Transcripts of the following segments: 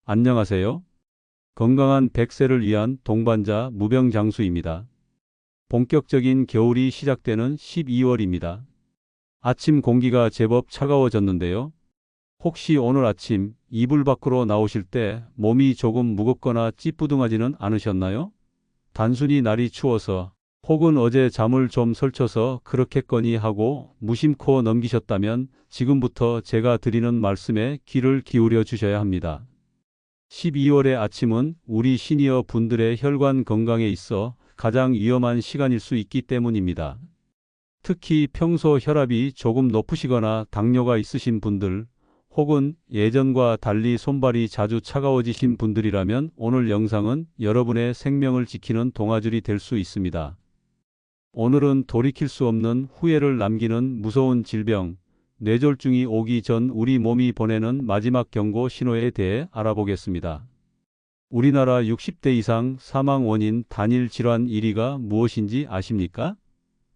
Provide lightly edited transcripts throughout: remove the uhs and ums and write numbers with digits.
안녕하세요. 건강한 100세를 위한 동반자 무병장수입니다. 본격적인 겨울이 시작되는 12월입니다. 아침 공기가 제법 차가워졌는데요. 혹시 오늘 아침 이불 밖으로 나오실 때 몸이 조금 무겁거나 찌뿌둥하지는 않으셨나요? 단순히 날이 추워서 혹은 어제 잠을 좀 설쳐서 그렇겠거니 하고 무심코 넘기셨다면 지금부터 제가 드리는 말씀에 귀를 기울여 주셔야 합니다. 12월의 아침은 우리 시니어 분들의 혈관 건강에 있어 가장 위험한 시간일 수 있기 때문입니다. 특히 평소 혈압이 조금 높으시거나 당뇨가 있으신 분들, 혹은 예전과 달리 손발이 자주 차가워지신 분들이라면 오늘 영상은 여러분의 생명을 지키는 동아줄이 될 수 있습니다. 오늘은 돌이킬 수 없는 후회를 남기는 무서운 질병, 뇌졸중이 오기 전 우리 몸이 보내는 마지막 경고 신호에 대해 알아보겠습니다. 우리나라 60대 이상 사망 원인 단일 질환 1위가 무엇인지 아십니까?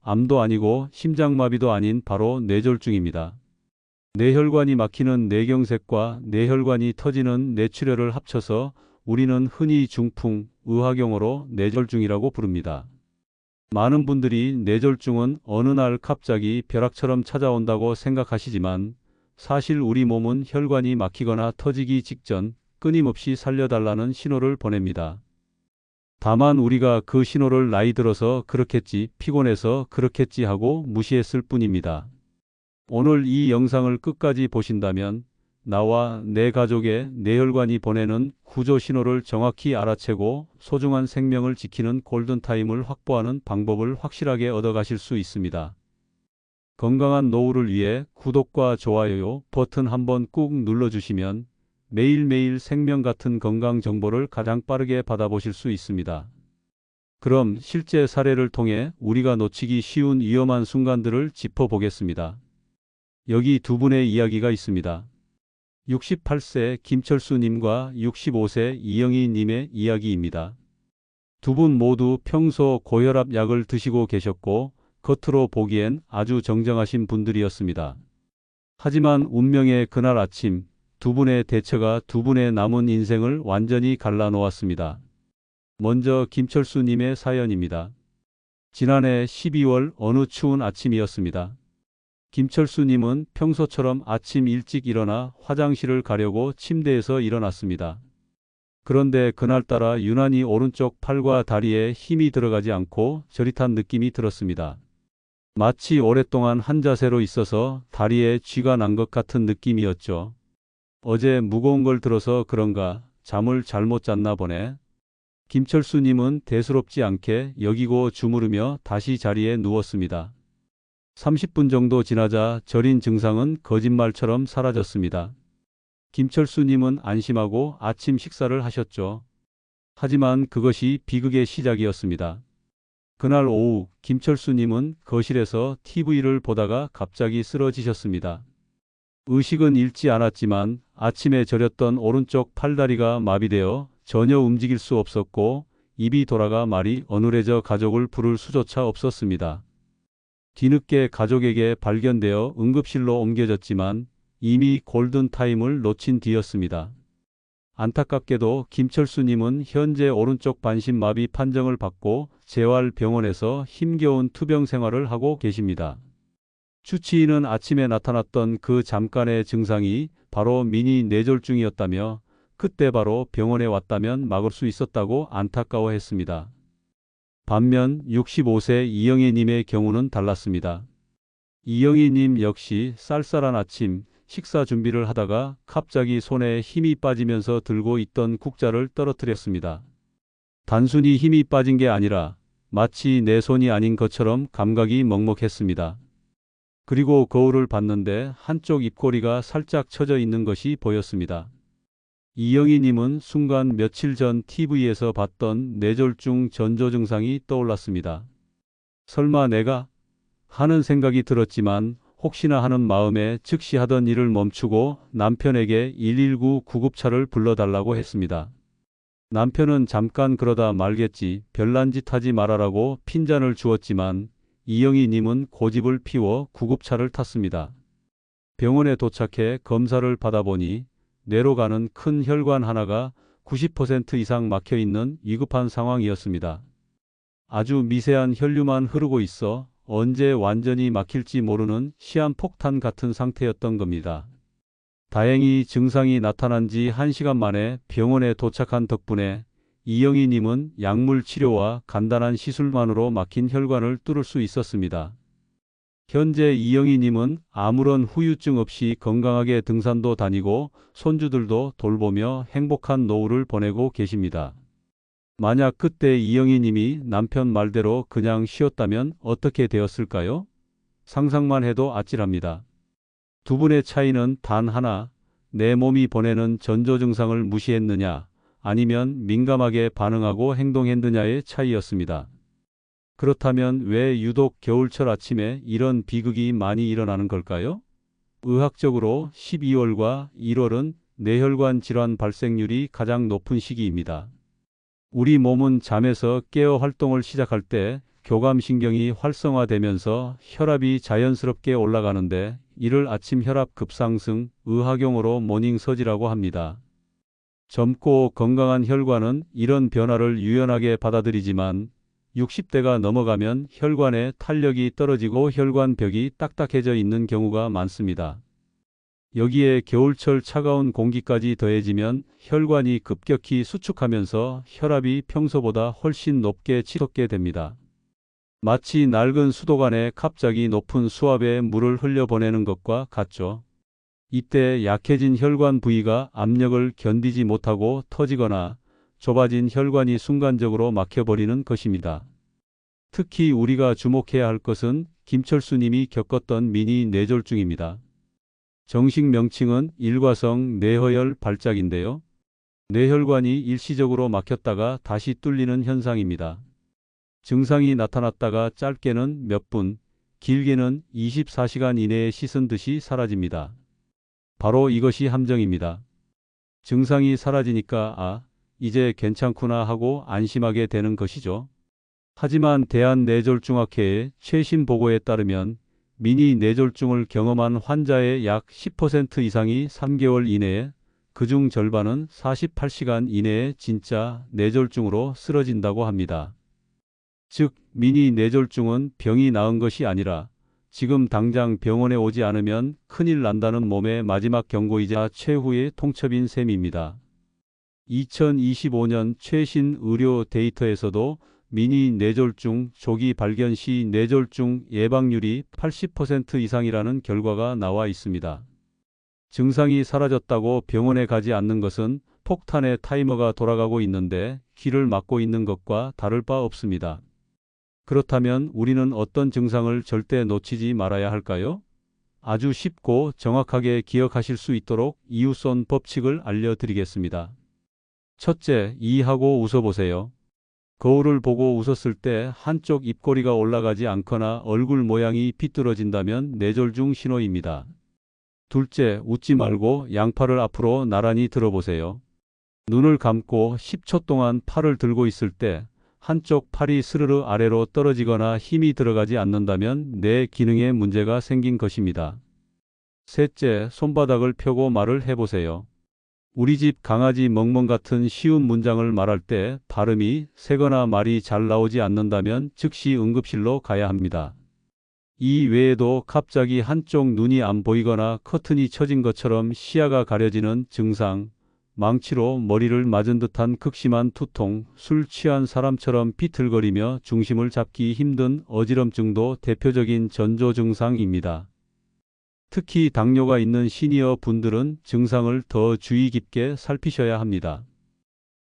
암도 아니고 심장마비도 아닌 바로 뇌졸중입니다. 뇌혈관이 막히는 뇌경색과 뇌혈관이 터지는 뇌출혈을 합쳐서 우리는 흔히 중풍, 의학용어로 뇌졸중이라고 부릅니다. 많은 분들이 뇌졸중은 어느 날 갑자기 벼락처럼 찾아온다고 생각하시지만 사실 우리 몸은 혈관이 막히거나 터지기 직전 끊임없이 살려달라는 신호를 보냅니다. 다만 우리가 그 신호를 나이 들어서 그렇겠지, 피곤해서 그렇겠지 하고 무시했을 뿐입니다. 오늘 이 영상을 끝까지 보신다면 나와 내 가족의 뇌혈관이 보내는 구조 신호를 정확히 알아채고 소중한 생명을 지키는 골든타임을 확보하는 방법을 확실하게 얻어가실 수 있습니다. 건강한 노후를 위해 구독과 좋아요 버튼 한번 꾹 눌러주시면 매일매일 생명 같은 건강 정보를 가장 빠르게 받아보실 수 있습니다. 그럼 실제 사례를 통해 우리가 놓치기 쉬운 위험한 순간들을 짚어보겠습니다. 여기 두 분의 이야기가 있습니다. 68세 김철수님과 65세 이영희님의 이야기입니다. 두 분 모두 평소 고혈압 약을 드시고 계셨고 겉으로 보기엔 아주 정정하신 분들이었습니다. 하지만 운명의 그날 아침 두 분의 대처가 두 분의 남은 인생을 완전히 갈라놓았습니다. 먼저 김철수님의 사연입니다. 지난해 12월 어느 추운 아침이었습니다. 김철수님은 평소처럼 아침 일찍 일어나 화장실을 가려고 침대에서 일어났습니다. 그런데 그날따라 유난히 오른쪽 팔과 다리에 힘이 들어가지 않고 저릿한 느낌이 들었습니다. 마치 오랫동안 한 자세로 있어서 다리에 쥐가 난 것 같은 느낌이었죠. 어제 무거운 걸 들어서 그런가, 잠을 잘못 잤나 보네. 김철수님은 대수롭지 않게 여기고 주무르며 다시 자리에 누웠습니다. 30분 정도 지나자 저린 증상은 거짓말처럼 사라졌습니다. 김철수님은 안심하고 아침 식사를 하셨죠. 하지만 그것이 비극의 시작이었습니다. 그날 오후 김철수님은 거실에서 TV를 보다가 갑자기 쓰러지셨습니다. 의식은 잃지 않았지만 아침에 저렸던 오른쪽 팔다리가 마비되어 전혀 움직일 수 없었고 입이 돌아가 말이 어눌해져 가족을 부를 수조차 없었습니다. 뒤늦게 가족에게 발견되어 응급실로 옮겨졌지만 이미 골든타임을 놓친 뒤였습니다. 안타깝게도 김철수님은 현재 오른쪽 반신마비 판정을 받고 재활병원에서 힘겨운 투병 생활을 하고 계십니다. 주치의는 아침에 나타났던 그 잠깐의 증상이 바로 미니 뇌졸중이었다며 그때 바로 병원에 왔다면 막을 수 있었다고 안타까워했습니다. 반면 65세 이영애님의 경우는 달랐습니다. 이영애님 역시 쌀쌀한 아침 식사 준비를 하다가 갑자기 손에 힘이 빠지면서 들고 있던 국자를 떨어뜨렸습니다. 단순히 힘이 빠진 게 아니라 마치 내 손이 아닌 것처럼 감각이 먹먹했습니다. 그리고 거울을 봤는데 한쪽 입꼬리가 살짝 처져 있는 것이 보였습니다. 이영희님은 순간 며칠 전 TV에서 봤던 뇌졸중 전조 증상이 떠올랐습니다. 설마 내가? 하는 생각이 들었지만 혹시나 하는 마음에 즉시 하던 일을 멈추고 남편에게 119 구급차를 불러달라고 했습니다. 남편은 잠깐 그러다 말겠지, 별난 짓 하지 말아라고 핀잔을 주었지만 이영희님은 고집을 피워 구급차를 탔습니다. 병원에 도착해 검사를 받아보니 뇌로 가는 큰 혈관 하나가 90% 이상 막혀 있는 위급한 상황이었습니다. 아주 미세한 혈류만 흐르고 있어 언제 완전히 막힐지 모르는 시한폭탄 같은 상태였던 겁니다. 다행히 증상이 나타난 지 1시간 만에 병원에 도착한 덕분에 이영희 님은 약물 치료와 간단한 시술만으로 막힌 혈관을 뚫을 수 있었습니다. 현재 이영희 님은 아무런 후유증 없이 건강하게 등산도 다니고 손주들도 돌보며 행복한 노후를 보내고 계십니다. 만약 그때 이영희 님이 남편 말대로 그냥 쉬었다면 어떻게 되었을까요? 상상만 해도 아찔합니다. 두 분의 차이는 단 하나, 내 몸이 보내는 전조 증상을 무시했느냐, 아니면 민감하게 반응하고 행동했느냐의 차이였습니다. 그렇다면 왜 유독 겨울철 아침에 이런 비극이 많이 일어나는 걸까요? 의학적으로 12월과 1월은 뇌혈관 질환 발생률이 가장 높은 시기입니다. 우리 몸은 잠에서 깨어 활동을 시작할 때 교감신경이 활성화되면서 혈압이 자연스럽게 올라가는데 이를 아침 혈압 급상승, 의학용어로 모닝서지라고 합니다. 젊고 건강한 혈관은 이런 변화를 유연하게 받아들이지만 60대가 넘어가면 혈관의 탄력이 떨어지고 혈관벽이 딱딱해져 있는 경우가 많습니다. 여기에 겨울철 차가운 공기까지 더해지면 혈관이 급격히 수축하면서 혈압이 평소보다 훨씬 높게 치솟게 됩니다. 마치 낡은 수도관에 갑자기 높은 수압의 물을 흘려보내는 것과 같죠. 이때 약해진 혈관 부위가 압력을 견디지 못하고 터지거나 좁아진 혈관이 순간적으로 막혀버리는 것입니다. 특히 우리가 주목해야 할 것은 김철수 님이 겪었던 미니 뇌졸중입니다. 정식 명칭은 일과성 뇌허혈 발작인데요. 뇌혈관이 일시적으로 막혔다가 다시 뚫리는 현상입니다. 증상이 나타났다가 짧게는 몇 분, 길게는 24시간 이내에 씻은 듯이 사라집니다. 바로 이것이 함정입니다. 증상이 사라지니까 이제 괜찮구나 하고 안심하게 되는 것이죠. 하지만 대한뇌졸중학회의 최신 보고에 따르면 미니 뇌졸중을 경험한 환자의 약 10% 이상이 3개월 이내에, 그중 절반은 48시간 이내에 진짜 뇌졸중으로 쓰러진다고 합니다. 즉, 미니 뇌졸중은 병이 나은 것이 아니라 지금 당장 병원에 오지 않으면 큰일 난다는 몸의 마지막 경고이자 최후의 통첩인 셈입니다. 2025년 최신 의료 데이터에서도 미니 뇌졸중 조기 발견 시 뇌졸중 예방률이 80% 이상이라는 결과가 나와 있습니다. 증상이 사라졌다고 병원에 가지 않는 것은 폭탄의 타이머가 돌아가고 있는데 귀를 막고 있는 것과 다를 바 없습니다. 그렇다면 우리는 어떤 증상을 절대 놓치지 말아야 할까요? 아주 쉽고 정확하게 기억하실 수 있도록 이웃손 법칙을 알려드리겠습니다. 첫째, 이하고 웃어보세요. 거울을 보고 웃었을 때 한쪽 입꼬리가 올라가지 않거나 얼굴 모양이 비뚤어진다면 뇌졸중 신호입니다. 둘째, 웃지 말고 양팔을 앞으로 나란히 들어보세요. 눈을 감고 10초 동안 팔을 들고 있을 때 한쪽 팔이 스르르 아래로 떨어지거나 힘이 들어가지 않는다면 뇌 기능에 문제가 생긴 것입니다. 셋째, 손바닥을 펴고 말을 해보세요. 우리 집 강아지 멍멍 같은 쉬운 문장을 말할 때 발음이 세거나 말이 잘 나오지 않는다면 즉시 응급실로 가야 합니다. 이 외에도 갑자기 한쪽 눈이 안 보이거나 커튼이 쳐진 것처럼 시야가 가려지는 증상, 망치로 머리를 맞은 듯한 극심한 두통, 술 취한 사람처럼 비틀거리며 중심을 잡기 힘든 어지럼증도 대표적인 전조 증상입니다. 특히 당뇨가 있는 시니어 분들은 증상을 더 주의 깊게 살피셔야 합니다.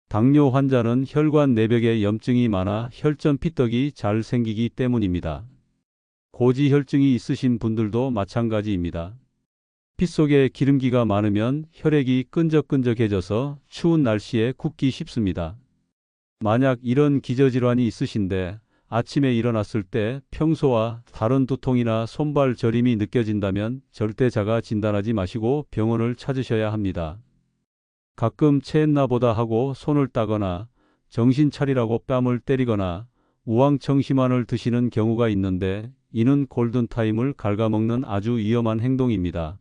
당뇨 환자는 혈관 내벽에 염증이 많아 혈전 피떡이 잘 생기기 때문입니다. 고지혈증이 있으신 분들도 마찬가지입니다. 피 속에 기름기가 많으면 혈액이 끈적끈적해져서 추운 날씨에 굳기 쉽습니다. 만약 이런 기저질환이 있으신데 아침에 일어났을 때 평소와 다른 두통이나 손발 저림이 느껴진다면 절대 자가 진단하지 마시고 병원을 찾으셔야 합니다. 가끔 체했나 보다 하고 손을 따거나 정신 차리라고 뺨을 때리거나 우황청심환을 드시는 경우가 있는데 이는 골든타임을 갉아먹는 아주 위험한 행동입니다.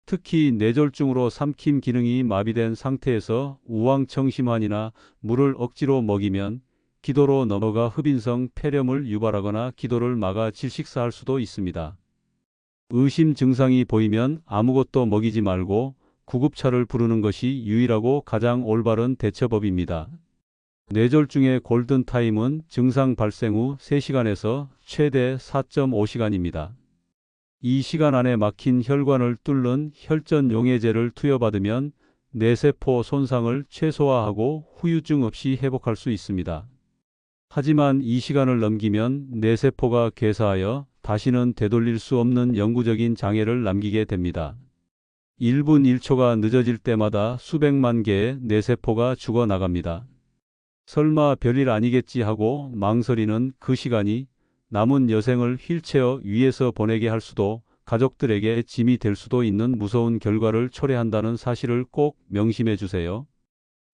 특히 뇌졸중으로 삼킴 기능이 마비된 상태에서 우황청심환이나 물을 억지로 먹이면 기도로 넘어가 흡인성 폐렴을 유발하거나 기도를 막아 질식사할 수도 있습니다. 의심 증상이 보이면 아무것도 먹이지 말고 구급차를 부르는 것이 유일하고 가장 올바른 대처법입니다. 뇌졸중의 골든타임은 증상 발생 후 3시간에서 최대 4.5시간입니다. 이 시간 안에 막힌 혈관을 뚫는 혈전용해제를 투여받으면 뇌세포 손상을 최소화하고 후유증 없이 회복할 수 있습니다. 하지만 이 시간을 넘기면 뇌세포가 괴사하여 다시는 되돌릴 수 없는 영구적인 장애를 남기게 됩니다. 1분 1초가 늦어질 때마다 수백만 개의 뇌세포가 죽어나갑니다. 설마 별일 아니겠지 하고 망설이는 그 시간이 남은 여생을 휠체어 위에서 보내게 할 수도 가족들에게 짐이 될 수도 있는 무서운 결과를 초래한다는 사실을 꼭 명심해 주세요.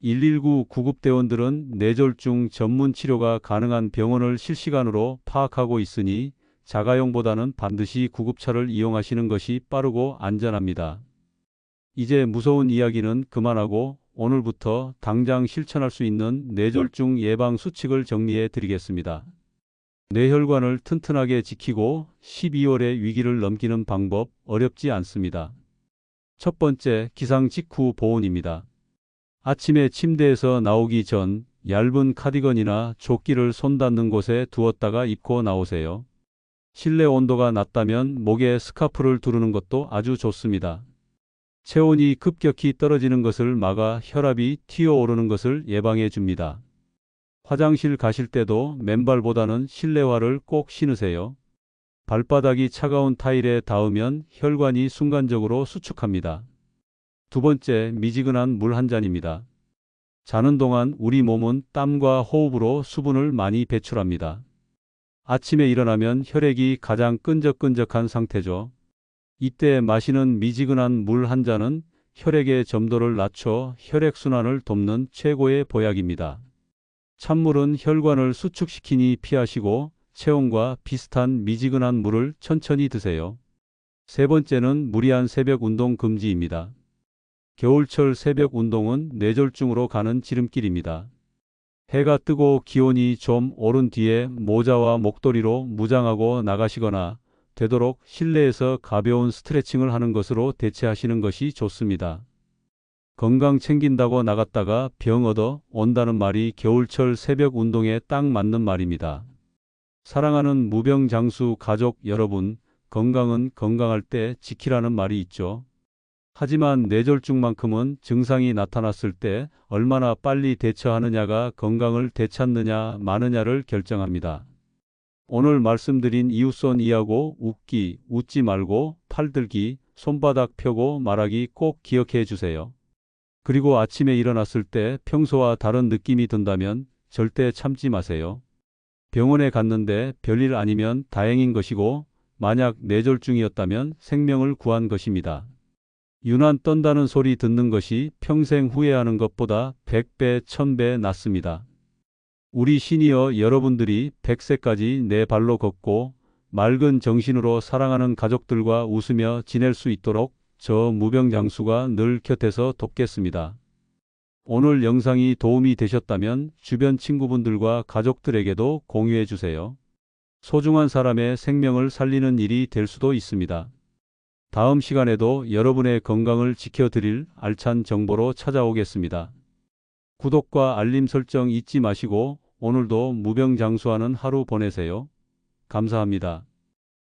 119 구급대원들은 뇌졸중 전문 치료가 가능한 병원을 실시간으로 파악하고 있으니 자가용보다는 반드시 구급차를 이용하시는 것이 빠르고 안전합니다. 이제 무서운 이야기는 그만하고 오늘부터 당장 실천할 수 있는 뇌졸중 예방 수칙을 정리해 드리겠습니다. 뇌혈관을 튼튼하게 지키고 12월의 위기를 넘기는 방법 어렵지 않습니다. 첫 번째, 기상 직후 보온입니다. 아침에 침대에서 나오기 전 얇은 카디건이나 조끼를 손 닿는 곳에 두었다가 입고 나오세요. 실내 온도가 낮다면 목에 스카프를 두르는 것도 아주 좋습니다. 체온이 급격히 떨어지는 것을 막아 혈압이 튀어오르는 것을 예방해 줍니다. 화장실 가실 때도 맨발보다는 실내화를 꼭 신으세요. 발바닥이 차가운 타일에 닿으면 혈관이 순간적으로 수축합니다. 두 번째, 미지근한 물 한 잔입니다. 자는 동안 우리 몸은 땀과 호흡으로 수분을 많이 배출합니다. 아침에 일어나면 혈액이 가장 끈적끈적한 상태죠. 이때 마시는 미지근한 물 한 잔은 혈액의 점도를 낮춰 혈액순환을 돕는 최고의 보약입니다. 찬물은 혈관을 수축시키니 피하시고 체온과 비슷한 미지근한 물을 천천히 드세요. 세 번째는 무리한 새벽 운동 금지입니다. 겨울철 새벽 운동은 뇌졸중으로 가는 지름길입니다. 해가 뜨고 기온이 좀 오른 뒤에 모자와 목도리로 무장하고 나가시거나 되도록 실내에서 가벼운 스트레칭을 하는 것으로 대체하시는 것이 좋습니다. 건강 챙긴다고 나갔다가 병 얻어 온다는 말이 겨울철 새벽 운동에 딱 맞는 말입니다. 사랑하는 무병장수 가족 여러분, 건강은 건강할 때 지키라는 말이 있죠. 하지만 뇌졸중만큼은 증상이 나타났을 때 얼마나 빨리 대처하느냐가 건강을 되찾느냐 마느냐를 결정합니다. 오늘 말씀드린 이웃손 이하고 웃기, 웃지 말고 팔들기, 손바닥 펴고 말하기 꼭 기억해 주세요. 그리고 아침에 일어났을 때 평소와 다른 느낌이 든다면 절대 참지 마세요. 병원에 갔는데 별일 아니면 다행인 것이고 만약 뇌졸중이었다면 생명을 구한 것입니다. 유난 떤다는 소리 듣는 것이 평생 후회하는 것보다 100배, 1000배 낫습니다. 우리 시니어 여러분들이 100세까지 내 발로 걷고 맑은 정신으로 사랑하는 가족들과 웃으며 지낼 수 있도록 저 무병장수가 늘 곁에서 돕겠습니다. 오늘 영상이 도움이 되셨다면 주변 친구분들과 가족들에게도 공유해 주세요. 소중한 사람의 생명을 살리는 일이 될 수도 있습니다. 다음 시간에도 여러분의 건강을 지켜드릴 알찬 정보로 찾아오겠습니다. 구독과 알림 설정 잊지 마시고 오늘도 무병장수하는 하루 보내세요. 감사합니다.